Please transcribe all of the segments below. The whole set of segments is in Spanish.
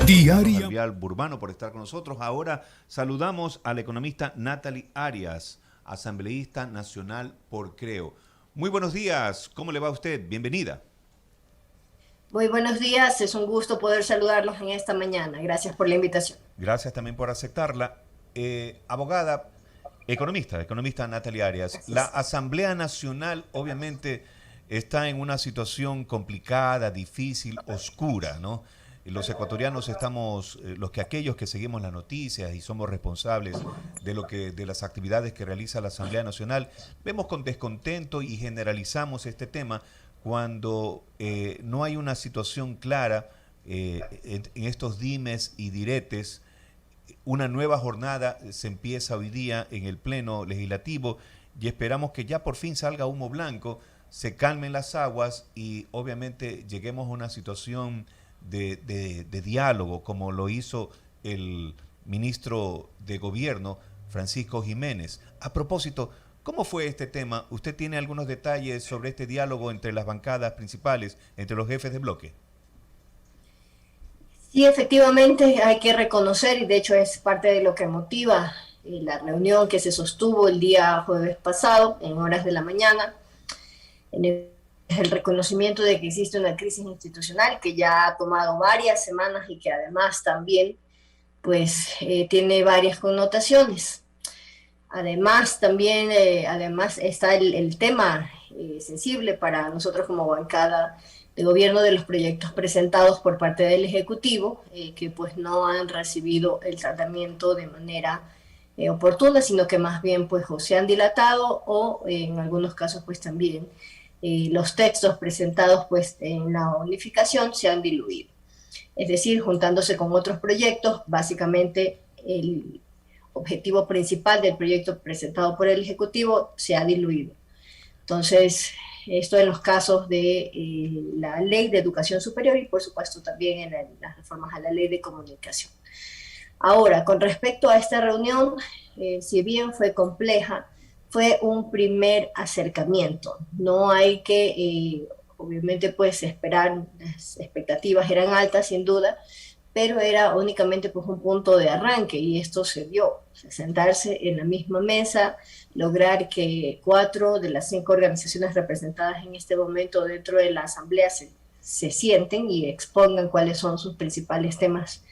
Diaria. Al Vial Burbano por estar con nosotros. Ahora saludamos a la economista Natalie Arias, asambleísta nacional por Creo. Muy buenos días, ¿cómo le va a usted? Bienvenida. Muy buenos días, es un gusto poder saludarlos en esta mañana. Gracias por la invitación. Gracias también por aceptarla. Abogada, economista Natalie Arias, la Gracias. Asamblea Nacional obviamente está en una situación complicada, difícil, oscura, ¿no? Los ecuatorianos estamos, aquellos que seguimos las noticias y somos responsables de las actividades que realiza la Asamblea Nacional, vemos con descontento y generalizamos este tema cuando no hay una situación clara en estos dimes y diretes. Una nueva jornada se empieza hoy día en el Pleno Legislativo y esperamos que ya por fin salga humo blanco, se calmen las aguas y obviamente lleguemos a una situación de diálogo, como lo hizo el ministro de Gobierno, Francisco Jiménez. A propósito, ¿cómo fue este tema? ¿Usted tiene algunos detalles sobre este diálogo entre las bancadas principales, entre los jefes de bloque? Sí, efectivamente hay que reconocer, y de hecho es parte de lo que motiva la reunión que se sostuvo el día jueves pasado, en horas de la mañana, en el reconocimiento de que existe una crisis institucional que ya ha tomado varias semanas y que además también pues tiene varias connotaciones. Además, también además está el tema sensible para nosotros como bancada de gobierno de los proyectos presentados por parte del Ejecutivo, que pues no han recibido el tratamiento de manera oportuna, sino que más bien pues o se han dilatado o en algunos casos pues también los textos presentados pues en la unificación se han diluido. Es decir, juntándose con otros proyectos, básicamente el objetivo principal del proyecto presentado por el Ejecutivo se ha diluido. Entonces, esto en los casos de la Ley de Educación Superior y por supuesto también en las reformas a la Ley de Comunicación. Ahora, con respecto a esta reunión, si bien fue compleja, fue un primer acercamiento. No hay que, obviamente, pues esperar, las expectativas eran altas sin duda, pero era únicamente pues un punto de arranque y esto se dio. Sentarse en la misma mesa, lograr que 4 de las 5 organizaciones representadas en este momento dentro de la Asamblea se sienten y expongan cuáles son sus principales temas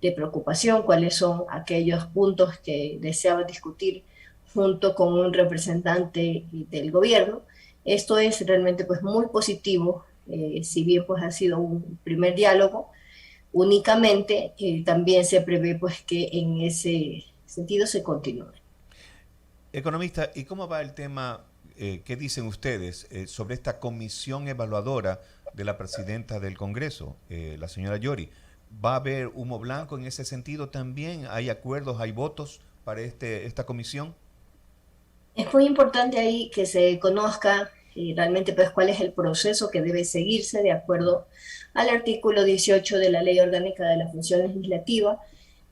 de preocupación, cuáles son aquellos puntos que deseaban discutir junto con un representante del gobierno. Esto es realmente pues muy positivo, si bien pues ha sido un primer diálogo. Únicamente también se prevé pues que en ese sentido se continúe. Economista, ¿y cómo va el tema? ¿Qué dicen ustedes sobre esta comisión evaluadora de la presidenta del Congreso, la señora Yori? ¿Va a haber humo blanco en ese sentido también? ¿Hay acuerdos, hay votos para esta comisión? Es muy importante ahí que se conozca realmente pues cuál es el proceso que debe seguirse de acuerdo al artículo 18 de la Ley Orgánica de la Función Legislativa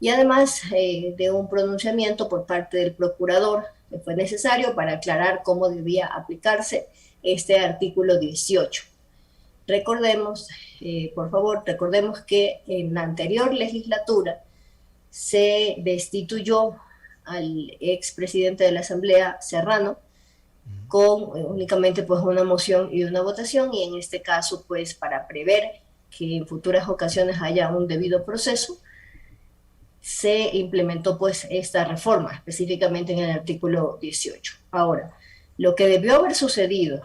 y además de un pronunciamiento por parte del procurador que fue necesario para aclarar cómo debía aplicarse este artículo 18. Recordemos, por favor, recordemos que en la anterior legislatura se destituyó al expresidente de la Asamblea, Serrano, con únicamente pues una moción y una votación, y en este caso pues para prever que en futuras ocasiones haya un debido proceso, se implementó pues esta reforma, específicamente en el artículo 18. Ahora, lo que debió haber sucedido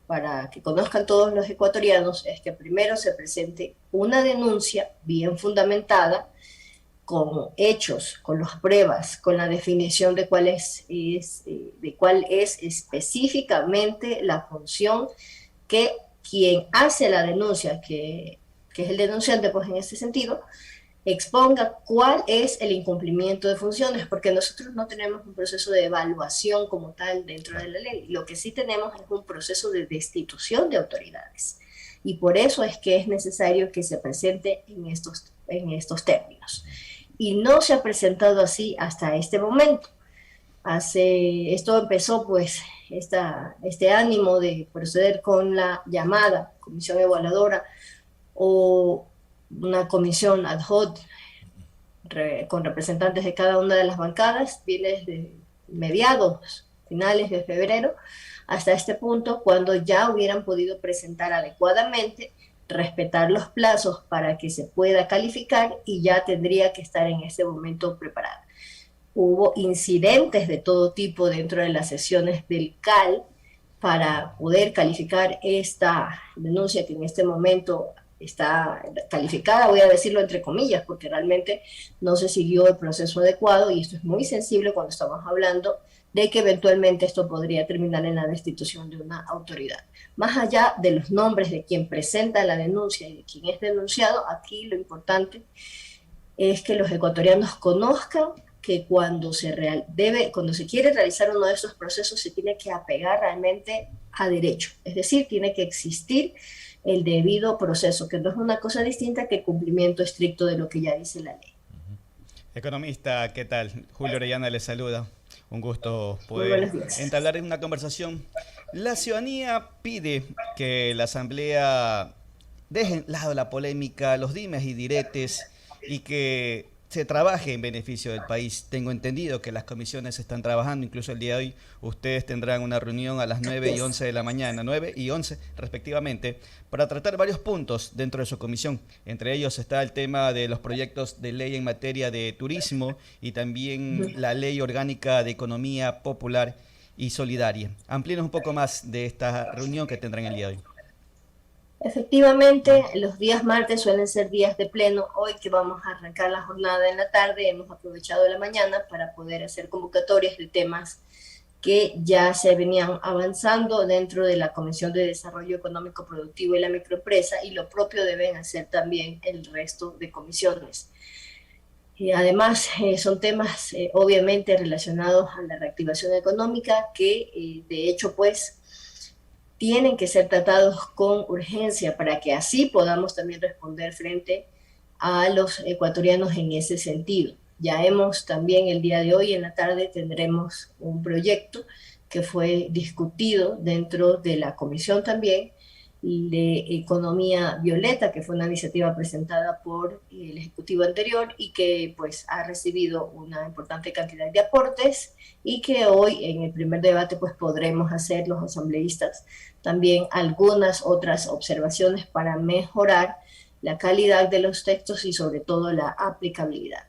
para que conozcan todos los ecuatorianos es que primero se presente una denuncia bien fundamentada, con hechos, con las pruebas, con la definición de de cuál es específicamente la función que quien hace la denuncia, que es el denunciante, pues en este sentido, exponga cuál es el incumplimiento de funciones, porque nosotros no tenemos un proceso de evaluación como tal dentro de la ley. Lo que sí tenemos es un proceso de destitución de autoridades. Y por eso es que es necesario que se presente en estos términos. Y no se ha presentado así hasta este momento. Esto empezó pues este ánimo de proceder con la llamada comisión evaluadora o una comisión ad hoc con representantes de cada una de las bancadas, viene desde mediados, finales de febrero, hasta este punto, cuando ya hubieran podido presentar adecuadamente, respetar los plazos para que se pueda calificar y ya tendría que estar en este momento preparada. Hubo incidentes de todo tipo dentro de las sesiones del CAL para poder calificar esta denuncia que en este momento está calificada, voy a decirlo entre comillas, porque realmente no se siguió el proceso adecuado y esto es muy sensible cuando estamos hablando de que eventualmente esto podría terminar en la destitución de una autoridad. Más allá de los nombres de quien presenta la denuncia y de quien es denunciado, aquí lo importante es que los ecuatorianos conozcan que cuando cuando se quiere realizar uno de estos procesos se tiene que apegar realmente a derecho, es decir, tiene que existir el debido proceso, que no es una cosa distinta que el cumplimiento estricto de lo que ya dice la ley. Economista, ¿qué tal? Julio Orellana le saluda. Un gusto Muy poder buenos días. entablar una conversación. La ciudadanía pide que la Asamblea deje de lado la polémica, los dimes y diretes y que se trabaje en beneficio del país. Tengo entendido que las comisiones están trabajando, incluso el día de hoy ustedes tendrán una reunión a las 9 y 11 de la mañana, 9 y 11 respectivamente, para tratar varios puntos dentro de su comisión. Entre ellos está el tema de los proyectos de ley en materia de turismo y también la ley orgánica de economía popular y solidaria. Amplíenos un poco más de esta reunión que tendrán el día de hoy. Efectivamente, los días martes suelen ser días de pleno. Hoy que vamos a arrancar la jornada en la tarde, hemos aprovechado la mañana para poder hacer convocatorias de temas que ya se venían avanzando dentro de la Comisión de Desarrollo Económico Productivo y la Microempresa, y lo propio deben hacer también el resto de comisiones. Además, son temas obviamente relacionados a la reactivación económica que de hecho pues tienen que ser tratados con urgencia para que así podamos también responder frente a los ecuatorianos en ese sentido. Ya hemos también el día de hoy en la tarde tendremos un proyecto que fue discutido dentro de la comisión también de Economía Violeta, que fue una iniciativa presentada por el Ejecutivo anterior y que pues ha recibido una importante cantidad de aportes y que hoy en el primer debate pues podremos hacer los asambleístas también algunas otras observaciones para mejorar la calidad de los textos y sobre todo la aplicabilidad.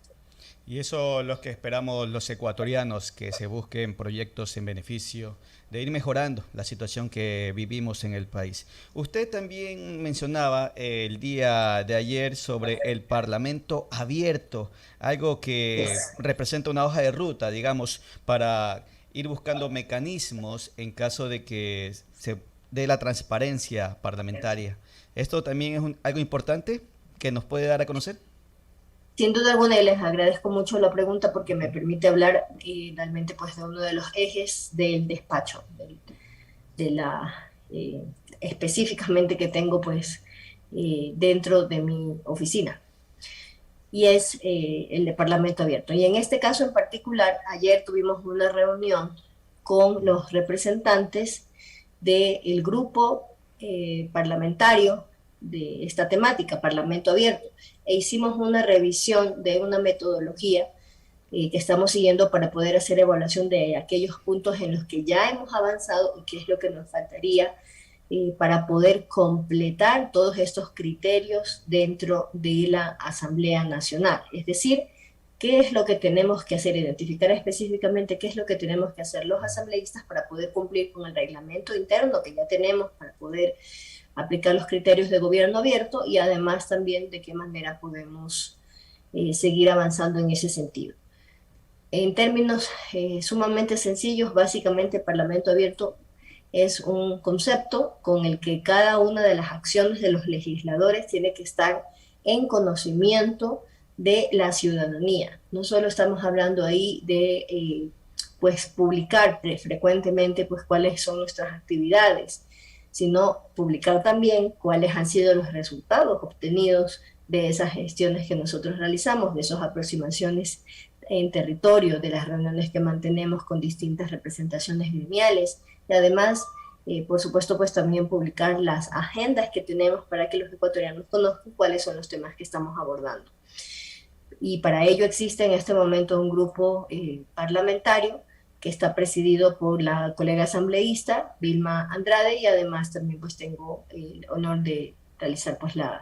Y eso es lo que esperamos los ecuatorianos, que se busquen proyectos en beneficio de ir mejorando la situación que vivimos en el país. Usted también mencionaba el día de ayer sobre el Parlamento abierto, algo que representa una hoja de ruta, digamos, para ir buscando mecanismos en caso de que se dé la transparencia parlamentaria. ¿Esto también es algo importante que nos puede dar a conocer? Sin duda alguna, y les agradezco mucho la pregunta porque me permite hablar realmente pues, de uno de los ejes del despacho, de la específicamente que tengo pues, dentro de mi oficina, y es el de Parlamento Abierto. Y en este caso en particular, ayer tuvimos una reunión con los representantes del grupo parlamentario de esta temática, Parlamento Abierto, e hicimos una revisión de una metodología que estamos siguiendo para poder hacer evaluación de aquellos puntos en los que ya hemos avanzado y qué es lo que nos faltaría para poder completar todos estos criterios dentro de la Asamblea Nacional. Es decir, qué es lo que tenemos que hacer, identificar específicamente qué es lo que tenemos que hacer los asambleístas para poder cumplir con el reglamento interno que ya tenemos para poder aplicar los criterios de gobierno abierto y además también de qué manera podemos seguir avanzando en ese sentido. En términos sumamente sencillos, básicamente Parlamento Abierto es un concepto con el que cada una de las acciones de los legisladores tiene que estar en conocimiento de la ciudadanía. No solo estamos hablando ahí de pues publicar frecuentemente pues cuáles son nuestras actividades, sino publicar también cuáles han sido los resultados obtenidos de esas gestiones que nosotros realizamos, de esas aproximaciones en territorio, de las reuniones que mantenemos con distintas representaciones gremiales, y además Por supuesto, pues también publicar las agendas que tenemos para que los ecuatorianos conozcan cuáles son los temas que estamos abordando. Y para ello existe en este momento un grupo parlamentario que está presidido por la colega asambleísta Vilma Andrade, y además también pues tengo el honor de realizar pues las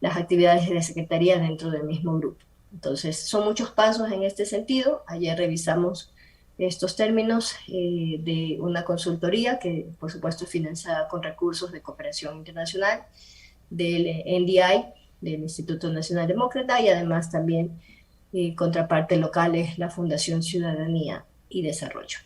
actividades de secretaría dentro del mismo grupo. Entonces son muchos pasos en este sentido. Ayer revisamos estos términos de una consultoría que por supuesto es financiada con recursos de cooperación internacional del NDI, del Instituto Nacional Demócrata, y además también contraparte local es la Fundación Ciudadanía y Desarrollo.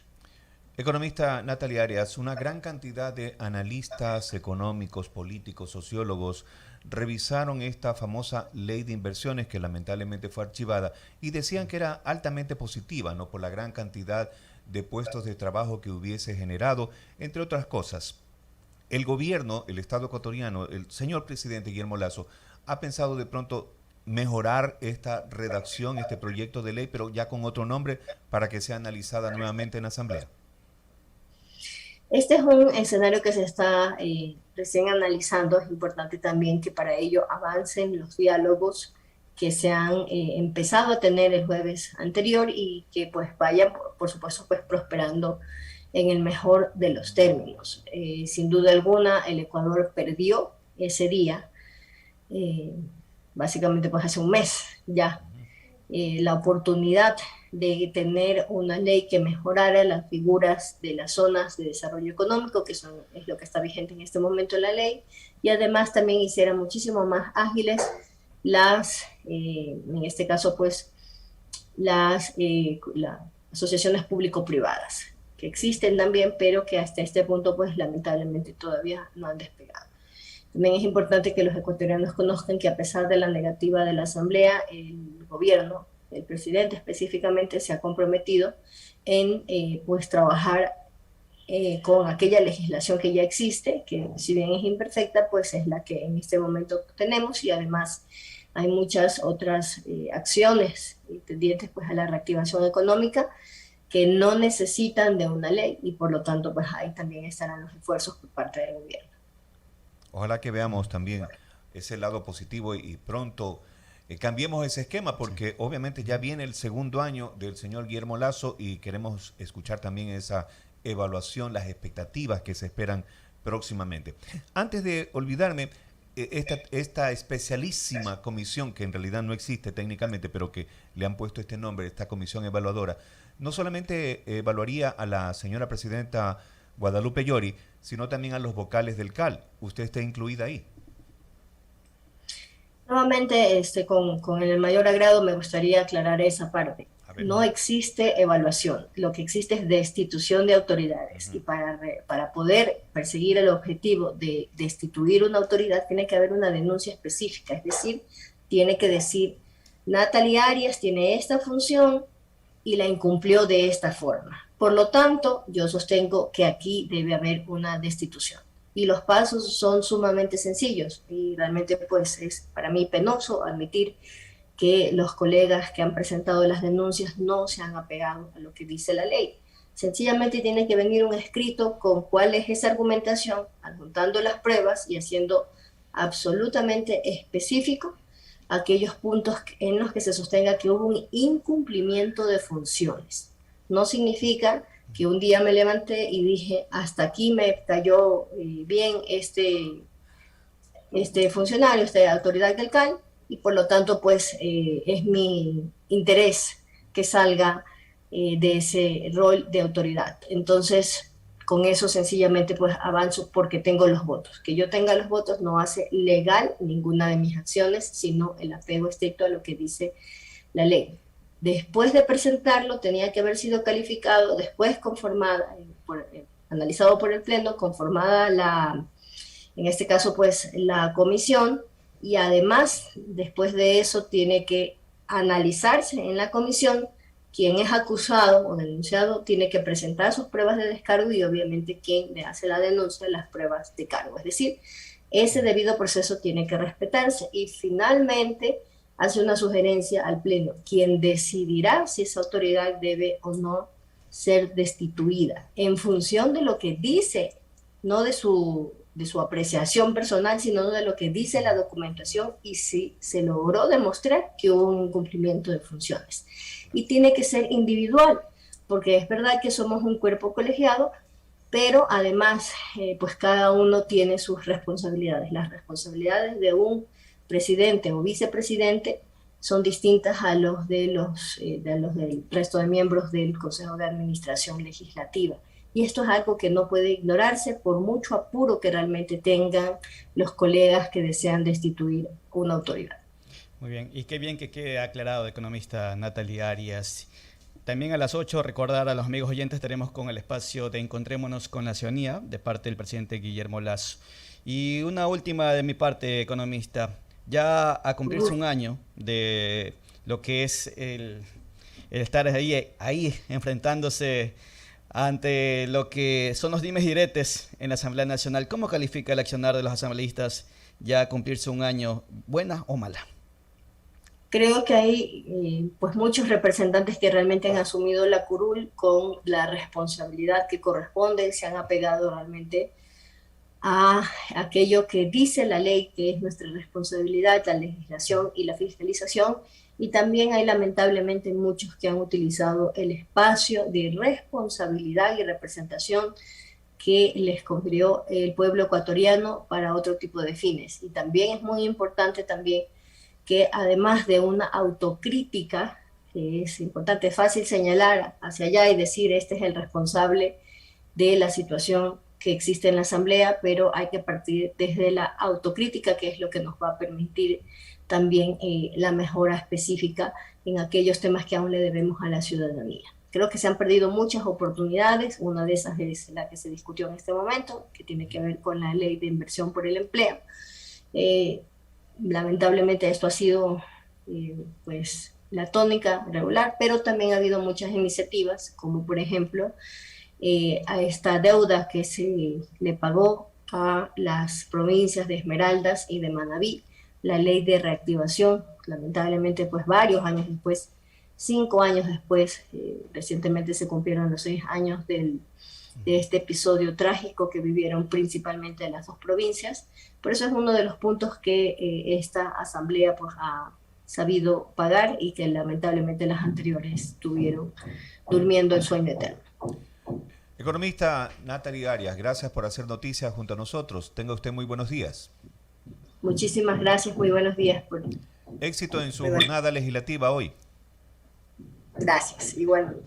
Economista Natalia Arias, una gran cantidad de analistas económicos, políticos, sociólogos revisaron esta famosa ley de inversiones que lamentablemente fue archivada y decían que era altamente positiva, ¿no?, por la gran cantidad de puestos de trabajo que hubiese generado, entre otras cosas. El gobierno, el Estado ecuatoriano, el señor presidente Guillermo Lasso, ha pensado de pronto mejorar esta redacción, este proyecto de ley, pero ya con otro nombre, para que sea analizada nuevamente en Asamblea. Este es un escenario que se está recién analizando. Es importante también que para ello avancen los diálogos que se han empezado a tener el jueves anterior y que pues vayan, por supuesto, pues prosperando en el mejor de los términos. Sin duda alguna, el Ecuador perdió ese día, básicamente pues hace un mes ya, la oportunidad de tener una ley que mejorara las figuras de las zonas de desarrollo económico, que es lo que está vigente en este momento en la ley, y además también hiciera muchísimo más ágiles en este caso pues las asociaciones público-privadas, que existen también, pero que hasta este punto pues lamentablemente todavía no han despegado. También es importante que los ecuatorianos conozcan que a pesar de la negativa de la Asamblea, el gobierno, el presidente específicamente, se ha comprometido en pues trabajar con aquella legislación que ya existe, que si bien es imperfecta, pues es la que en este momento tenemos, y además hay muchas otras acciones tendientes pues a la reactivación económica que no necesitan de una ley, y por lo tanto pues ahí también estarán los esfuerzos por parte del gobierno. Ojalá que veamos también ese lado positivo y pronto cambiemos ese esquema, porque obviamente ya viene el segundo año del señor Guillermo Lasso y queremos escuchar también esa evaluación, las expectativas que se esperan próximamente. Antes de olvidarme, esta especialísima comisión, que en realidad no existe técnicamente, pero que le han puesto este nombre, esta comisión evaluadora, no solamente evaluaría a la señora presidenta Guadalupe Llori, sino también a los vocales del CAL. ¿Usted está incluida ahí? Nuevamente, con el mayor agrado me gustaría aclarar esa parte. No existe evaluación, lo que existe es destitución de autoridades. Y para poder perseguir el objetivo de destituir una autoridad tiene que haber una denuncia específica, es decir, tiene que decir, Natalia Arias tiene esta función y la incumplió de esta forma. Por lo tanto, yo sostengo que aquí debe haber una destitución. Y los pasos son sumamente sencillos y realmente pues es para mí penoso admitir que los colegas que han presentado las denuncias no se han apegado a lo que dice la ley. Sencillamente tiene que venir un escrito con cuál es esa argumentación, adjuntando las pruebas y haciendo absolutamente específico aquellos puntos en los que se sostenga que hubo un incumplimiento de funciones. No significa que un día me levanté y dije, hasta aquí me cayó bien este funcionario, esta autoridad del CAL, y por lo tanto pues es mi interés que salga de ese rol de autoridad. Entonces, con eso sencillamente pues avanzo porque tengo los votos. Que yo tenga los votos no hace legal ninguna de mis acciones, sino el apego estricto a lo que dice la ley. Después de presentarlo, tenía que haber sido calificado, después conformada, analizado por el Pleno, conformada en este caso pues la comisión, y además después de eso tiene que analizarse en la comisión. Quien es acusado o denunciado tiene que presentar sus pruebas de descargo y obviamente quien le hace la denuncia las pruebas de cargo. Es decir, ese debido proceso tiene que respetarse, y finalmente hace una sugerencia al Pleno, quien decidirá si esa autoridad debe o no ser destituida en función de lo que dice no de su apreciación personal, sino de lo que dice la documentación y si se logró demostrar que hubo un incumplimiento de funciones. Y tiene que ser individual, porque es verdad que somos un cuerpo colegiado, pero además, pues cada uno tiene sus responsabilidades. Las responsabilidades de un presidente o vicepresidente son distintas a los los del resto de miembros del Consejo de Administración Legislativa. Y esto es algo que no puede ignorarse por mucho apuro que realmente tengan los colegas que desean destituir una autoridad. Muy bien, y qué bien que quede aclarado, economista Natalie Arias. También a las 8, recordar a los amigos oyentes, estaremos con el espacio de Encontrémonos con la Ciudadanía, de parte del presidente Guillermo Lasso. Y una última de mi parte, economista. Ya a cumplirse un año de lo que es el estar ahí enfrentándose ante lo que son los dimes y diretes en la Asamblea Nacional, ¿cómo califica el accionar de los asambleístas ya a cumplirse un año, buena o mala? Creo que hay pues muchos representantes que realmente han asumido la curul con la responsabilidad que corresponde, se han apegado realmente a aquello que dice la ley, que es nuestra responsabilidad, la legislación y la fiscalización, y también hay lamentablemente muchos que han utilizado el espacio de responsabilidad y representación que les confirió el pueblo ecuatoriano para otro tipo de fines. Y también es muy importante también que además de una autocrítica, que es importante, fácil señalar hacia allá y decir este es el responsable de la situación que existe en la Asamblea, pero hay que partir desde la autocrítica, que es lo que nos va a permitir también la mejora específica en aquellos temas que aún le debemos a la ciudadanía. Creo que se han perdido muchas oportunidades, una de esas es la que se discutió en este momento, que tiene que ver con la ley de inversión por el empleo. Lamentablemente esto ha sido pues la tónica regular, pero también ha habido muchas iniciativas, como por ejemplo a esta deuda que se le pagó a las provincias de Esmeraldas y de Manabí, la ley de reactivación, lamentablemente pues varios años después, 5 años después, recientemente se cumplieron los 6 años de este episodio trágico que vivieron principalmente las dos provincias. Por eso es uno de los puntos que esta asamblea pues, ha sabido pagar y que lamentablemente las anteriores estuvieron durmiendo el sueño eterno. Economista Natalie Arias, gracias por hacer noticias junto a nosotros. Tenga usted muy buenos días. Muchísimas gracias, muy buenos días. Éxito en su jornada legislativa hoy. Gracias, igualmente.